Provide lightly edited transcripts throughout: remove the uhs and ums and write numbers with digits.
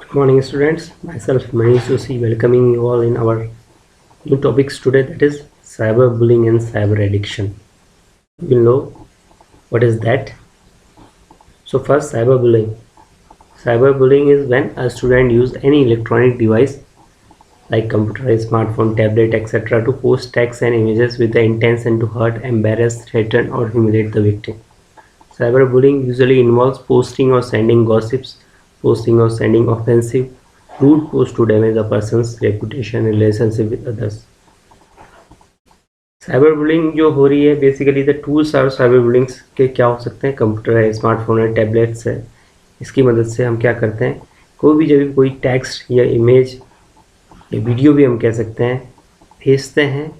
Good morning, students. Myself, Manish Joshi, welcoming you all in our new topics today, that is cyberbullying and cyber addiction. You will know what is that. So first, cyberbullying. Cyberbullying is when a student uses any electronic device like computer, smartphone, tablet, etc. to post text and images with the intention to hurt, embarrass, threaten, or humiliate the victim. Cyberbullying usually involves posting or sending gossips, posting or sending offensive, rude posts to damage a person's reputation, relationship with others. Cyber जो हो रही है, basically the tools और cyber के क्या हो सकते हैं, कंप्यूटर है, स्मार्टफोन है, टैबलेट्स है। इसकी मदद से हम क्या करते हैं, कोई भी जब कोई टेक्स्ट या इमेज या वीडियो भी हम कह सकते हैं भेजते हैं,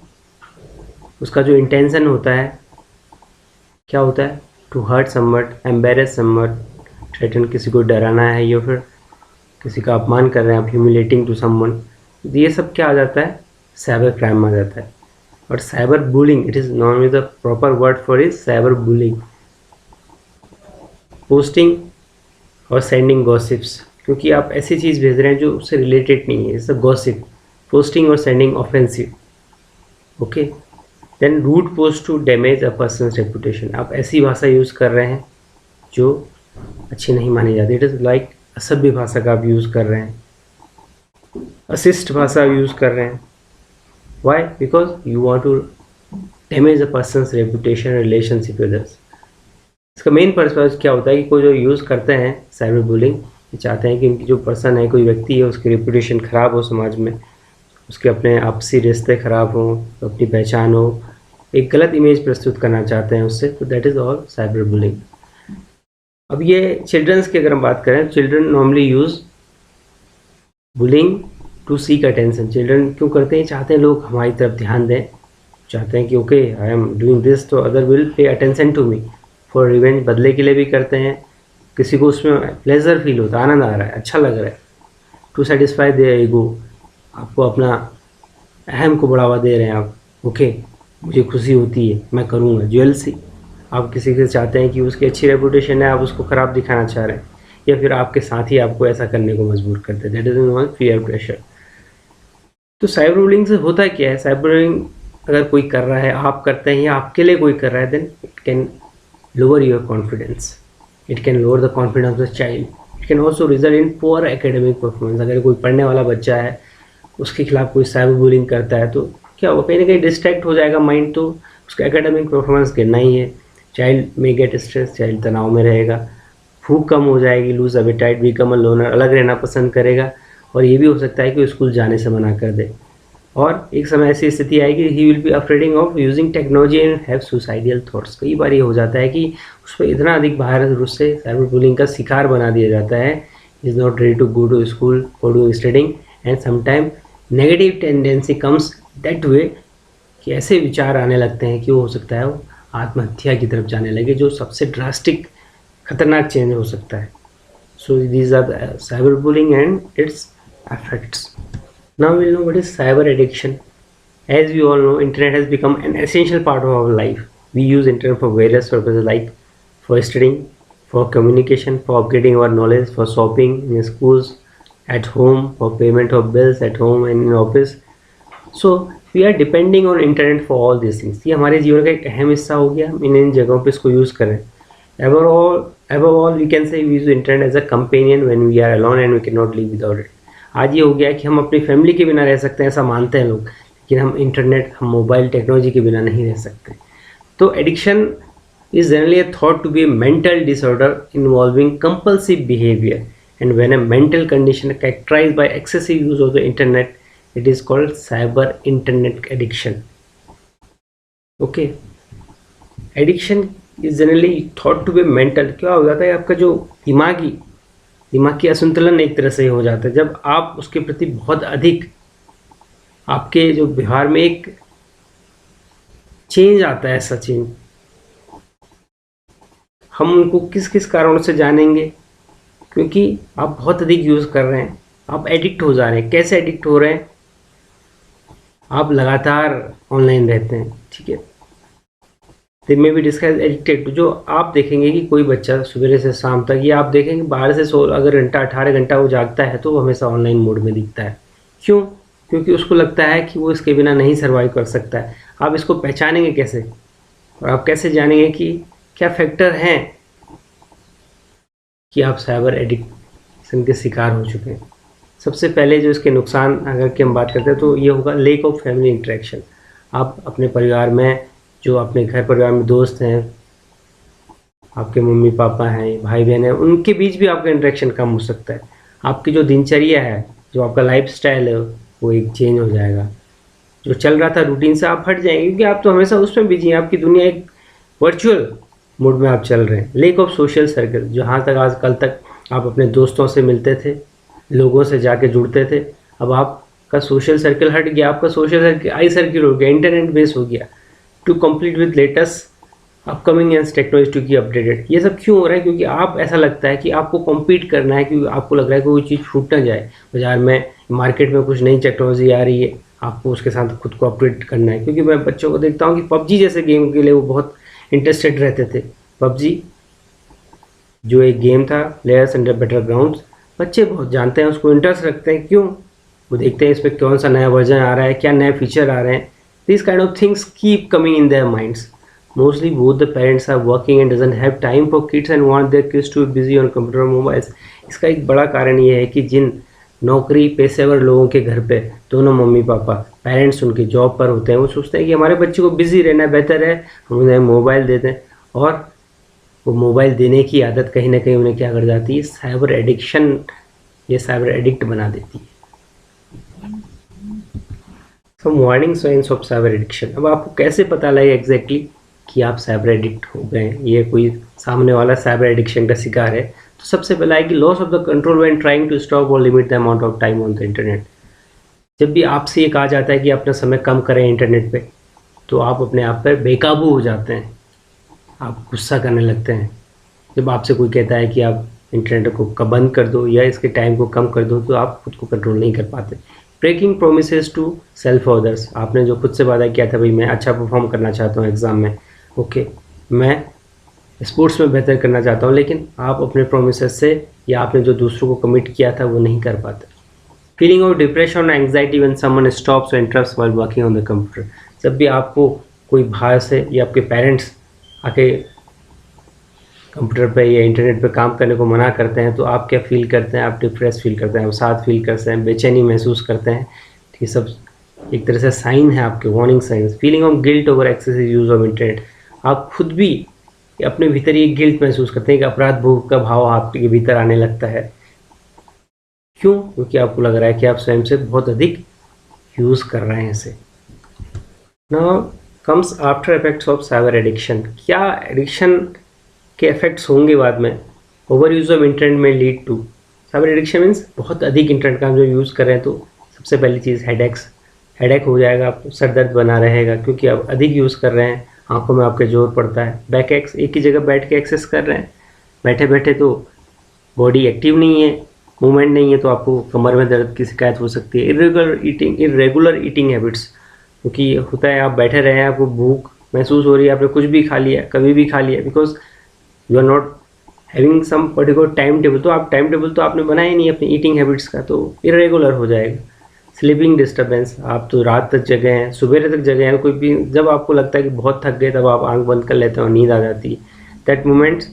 उसका जो इंटेंशन होता है क्या होता है, to hurt someone, embarrass someone, threaten, किसी को डराना है या फिर किसी का अपमान कर रहे हैं आप, ह्यूमिलेटिंग टू समवन, ये सब क्या आ जाता है, साइबर क्राइम आ जाता है। और cyber bullying, it is non with the proper word for is cyber bullying, posting और सेंडिंग गॉसिप्स, क्योंकि आप ऐसी चीज़ भेज रहे हैं जो उससे रिलेटेड नहीं है, इट्स अ गॉसिप, पोस्टिंग और sending offensive. Okay, then rude post to damage a person reputation, आप ऐसी भाषा यूज़ कर रहे हैं जो अच्छी नहीं मानी जाती, इट इज़ लाइक असभ्य भाषा का आप यूज़ कर रहे हैं, अशिष्ट भाषा यूज़ कर रहे हैं। Why? Because you want to damage a person's reputation, relationship with others. इसका मेन पर्पज क्या होता है कि कोई जो यूज़ करते हैं साइबर बुलिंग, ये चाहते हैं कि उनकी जो पर्सन है, कोई व्यक्ति है, उसकी रेपुटेशन ख़राब हो समाज में, उसके अपने आपसी रिश्ते ख़राब हों, तो अपनी पहचान हो, एक गलत इमेज प्रस्तुत करना चाहते हैं उससे, तो that is all cyber bullying. अब ये चिल्ड्रंस की अगर हम बात करें, children normally use bullying to seek attention. Children क्यों करते हैं, चाहते हैं लोग हमारी तरफ ध्यान दें, चाहते हैं कि okay I am doing this तो other will pay attention to me, for revenge, बदले के लिए भी करते हैं, किसी को उसमें प्लेजर फील होता है, आनंद आ रहा है, अच्छा लग रहा है, टू सेटिस्फाई देयर ईगो, आपको अपना अहम को बढ़ावा दे रहे हैं आप, ओके मुझे खुशी होती है, मैं करूँगा। ज्वेलसी, आप किसी से चाहते हैं कि उसकी अच्छी रेपुटेशन है, आप उसको ख़राब दिखाना चाह रहे हैं, या फिर आपके साथी आपको ऐसा करने को मजबूर करते हैं, that is not peer pressure. तो साइबर बुलिंग से होता क्या है, साइबर बुलिंग अगर कोई कर रहा है, आप करते हैं या आपके लिए कोई कर रहा है, then it can lower your confidence, it can lower the confidence of the child, it can also result in poor academic performance. अगर कोई पढ़ने वाला बच्चा है, उसके खिलाफ कोई साइबर बुलिंग करता है, तो क्या होगा, कहीं ना कहीं डिस्ट्रैक्ट हो जाएगा माइंड, तो उसका एकेडमिक परफॉर्मेंस गिरना ही है, चाइल्ड में गेट स्ट्रेस, चाइल्ड तनाव में रहेगा, भूख कम हो जाएगी, lose appetite, become a loner, अलग रहना पसंद करेगा, और ये भी हो सकता है कि वो स्कूल जाने से मना कर दे, और एक समय ऐसी स्थिति आएगी, he will be afraiding of using technology and have suicidal thoughts. कई बार ये हो जाता है कि उस पर इतना अधिक वायरस से साइबर बुलिंग का शिकार बना दिया जाता है, is not ready to go to school for doing studying, and sometime negative tendency comes that way, कि ऐसे विचार आने लगते हैं कि वो हो सकता है वो आत्महत्या की तरफ जाने लगे, जो सबसे ड्रास्टिक खतरनाक चेंज हो सकता है। So these are cyber bullying and it's effects. Now we'll know what is cyber addiction. As we all know, internet has become an essential part of our life. We use internet for various purposes, like for studying, for communication, for upgrading our knowledge, for shopping in schools, at home, for payment of bills at home and in office. So we are depending on internet for all these things. ये हमारे जीवन का एक अहम हिस्सा हो गया, हम इन जगहों पे इसको यूज़ करें। Above all, we can say we use internet as a companion when we are alone and we cannot live without it. आज ये हो गया कि हम अपनी फैमिली के बिना रह सकते हैं, ऐसा मानते हैं लोग, लेकिन हम इंटरनेट, हम मोबाइल टेक्नोलॉजी के बिना नहीं रह सकते। तो addiction is generally thought to be a mental disorder involving compulsive behaviour, and when a mental condition characterised by excessive use of the internet, it is called cyber internet addiction. Okay, addiction is generally thought to be mental. क्या हो जाता है, आपका जो दिमाग की असंतुलन एक तरह से हो जाता है, जब आप उसके प्रति बहुत अधिक, आपके जो व्यवहार में एक चेंज आता है, ऐसा चेंज हम उनको किस किस कारणों से जानेंगे, क्योंकि आप बहुत अधिक यूज़ कर रहे हैं, आप एडिक्ट हो जा रहे हैं। कैसे एडिक्ट हो रहे हैं, आप लगातार ऑनलाइन रहते हैं, ठीक है, they may be discuss addicted to, जो आप देखेंगे कि कोई बच्चा सुबह से शाम तक, या आप देखेंगे बाहर से 16 अगर घंटा 18 घंटा वो जागता है तो वो हमेशा ऑनलाइन मोड में दिखता है। क्यों? क्योंकि उसको लगता है कि वो इसके बिना नहीं सर्वाइव कर सकता है। आप इसको पहचानेंगे कैसे, और आप कैसे जानेंगे कि क्या फैक्टर हैं कि आप साइबर एडिक्शन के शिकार हो चुके हैं? सबसे पहले जो इसके नुकसान अगर की हम बात करते हैं तो ये होगा लेक ऑफ फैमिली इंटरेक्शन। आप अपने परिवार में, जो अपने घर परिवार में दोस्त हैं, आपके मम्मी पापा हैं, भाई बहन हैं, उनके बीच भी आपका इंटरेक्शन कम हो सकता है। आपकी जो दिनचर्या है, जो आपका लाइफस्टाइल है, वो एक चेंज हो जाएगा। जो चल रहा था रूटीन से आप हट जाएंगे, क्योंकि आप तो हमेशा उसमें बिजी हैं। आपकी दुनिया एक वर्चुअल मोड में आप चल रहे हैं। लेक ऑफ सोशल सर्कल, जहाँ तक आज कल तक आप अपने दोस्तों से मिलते थे, लोगों से जाके जुड़ते थे, अब आपका सोशल सर्कल हट गया। आपका सोशल सर्कल आई सर्किल हो गया, इंटरनेट बेस हो गया। To complete with latest upcoming and technology to की अपडेटेड। ये सब क्यों हो रहा है? क्योंकि आप ऐसा लगता है कि आपको कॉम्पीट करना है, क्योंकि आपको लग रहा है कि कोई चीज़ छूट ना जाए। बाजार में, मार्केट में कुछ नई टेक्नोलॉजी आ रही है, आपको उसके साथ खुद को अपडेट करना है। क्योंकि मैं बच्चों को देखता हूँ कि पबजी जैसे गेम के लिए वो बहुत इंटरेस्टेड रहते थे। पबजी जो एक गेम था, प्लेयर्स अंडर बेटर ग्राउंड्स, बच्चे बहुत जानते हैं, उसको इंटरेस्ट रखते हैं। क्यों? वो देखते हैं इस पर कौन सा नया वर्जन आ रहा है, क्या नए फीचर आ रहे हैं। This kind of things keep coming in their minds. Mostly both the parents are working and doesn't have time for kids and want their kids to be busy on computer or mobiles. इसका एक बड़ा कारण ये है कि जिन नौकरी पेशेवर लोगों के घर पे दोनों मम्मी पापा, पेरेंट्स उनके जॉब पर होते हैं, वो सोचते हैं कि हमारे बच्चे को बिजी रहना बेहतर है, हम उन्हें मोबाइल देते हैं। और वो मोबाइल देने की आदत कहीं ना कहीं उन्हें क्या कर जाती है, साइबर एडिक्शन, ये साइबर एडिक्ट बना देती है। Some warning science of cyber addiction. अब आपको कैसे पता लगे एग्जैक्टली कि आप साइबर एडिक्ट हो गए, ये कोई सामने वाला साइबर एडिक्शन का शिकार है? तो सबसे पहला है कि loss of the control when trying to stop और limit the amount of time on the internet. जब भी आपसे ये कहा जाता है कि अपना समय कम करें इंटरनेट पे, तो आप अपने आप पर बेकाबू हो जाते हैं, आप गुस्सा करने लगते हैं। जब आपसे कोई कहता है कि आप इंटरनेट को बंद कर दो या इसके टाइम को कम कर दो, तो आप खुद को कंट्रोल नहीं कर पाते। Breaking promises to self orders, आपने जो खुद से वादा किया था, भाई मैं अच्छा परफॉर्म करना चाहता हूँ एग्ज़ाम में, ओके, मैं स्पोर्ट्स में बेहतर करना चाहता हूँ, लेकिन आप अपने प्रोमिसेस से या आपने जो दूसरों को कमिट किया था वो नहीं कर पाते। फीलिंग ऑफ डिप्रेशन और एंग्जाइटी व्हेन समवन स्टॉप्स और interrupts while working on the computer. जब भी आपको कोई बाहर से या आपके पेरेंट्स आके कंप्यूटर पे या इंटरनेट पे काम करने को मना करते हैं, तो आप क्या फील करते हैं? आप डिप्रेस फील करते हैं, आप साथ फील करते हैं, बेचैनी महसूस करते हैं। ये सब एक तरह से साइन है आपके, warning science. Feeling of guilt over excessive use of internet, आप खुद भी अपने भीतर ये गिल्ट महसूस करते हैं कि अपराध बोध का भाव आपके भीतर आने लगता है। क्यों? क्योंकि आपको लग रहा है कि आप स्वयं से बहुत अधिक यूज़ कर रहे हैं इसे। Now comes after effects of cyber addiction. क्या एडिक्शन के इफेक्ट्स होंगे बाद में? ओवर यूज़ ऑफ इंटरनेट में lead to cyber addiction means बहुत अधिक इंटरनेट का हम जो यूज़ कर रहे हैं, तो सबसे पहली चीज़ हेडेक हो जाएगा, आपको सर दर्द बना रहेगा, क्योंकि आप अधिक यूज़ कर रहे हैं, आंखों में आपके जोर पड़ता है। बैक एक्स, एक ही जगह बैठ के एक्सेस कर रहे हैं, बैठे बैठे तो बॉडी एक्टिव नहीं है, मूवमेंट नहीं है, तो आपको कमर में दर्द की शिकायत हो सकती है। इरेगुलर ईटिंग हैबिट्स, क्योंकि होता है आप बैठे रहे हैं, आपको भूख महसूस हो रही है, आपने कुछ भी खा लिया, कभी भी खा लिया, because you are not having some particular time table. तो आप टाइम टेबल तो आपने बनाया ही नहीं अपनी ईटिंग हैबिट्स का, तो इरेगुलर हो जाएगा। स्लीपिंग डिस्टर्बेंस, आप तो रात तक जगे हैं, सुबह तक जगे हैं, कोई भी जब आपको लगता है कि बहुत थक गए, तब आप आंख बंद कर लेते हैं और नींद आ जाती है। That moment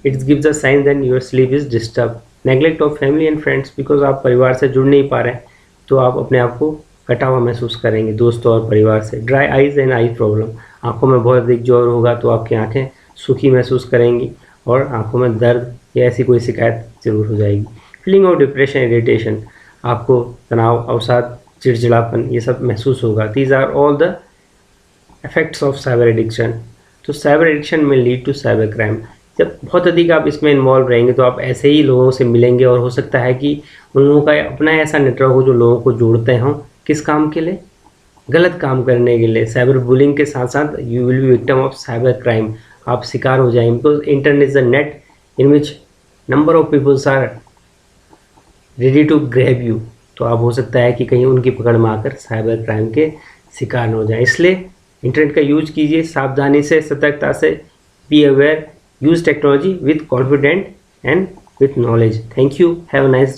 it gives a sign that your sleep is disturb. Neglect of family and friends, because आप परिवार से जुड़ नहीं पा रहे हैं, तो आप अपने आप को कटा हुआ महसूस करेंगे दोस्तों और परिवार से। Dry eyes and I problem, आंखों में बहुत अधिक जोर होगा, तो आपकी आंखें सूखी महसूस करेंगी और आंखों में दर्द या ऐसी कोई शिकायत जरूर हो जाएगी। फीलिंग ऑफ डिप्रेशन, इरिटेशन, आपको तनाव, अवसाद, चिड़चिड़ापन, ये सब महसूस होगा। These are all the effects of cyber addiction. तो साइबर एडिक्शन में लीड टू साइबर क्राइम। जब बहुत अधिक आप इसमें इन्वॉल्व रहेंगे, तो आप ऐसे ही लोगों से मिलेंगे, और हो सकता है कि उन लोगों का अपना ऐसा नेटवर्क हो जो लोगों को जोड़ते हों। किस काम के लिए? गलत काम करने के लिए। साइबर बुलिंग के साथ साथ you will be victim of cyber crime, आप शिकार हो जाएंगे, because internet is a net in which number of peoples are ready to grab you. तो आप हो सकता है कि कहीं उनकी पकड़ में आकर साइबर क्राइम के शिकार न हो जाए। इसलिए इंटरनेट का यूज कीजिए सावधानी से, सतर्कता से, be aware, use technology with confident and with knowledge. Thank you, have a nice day.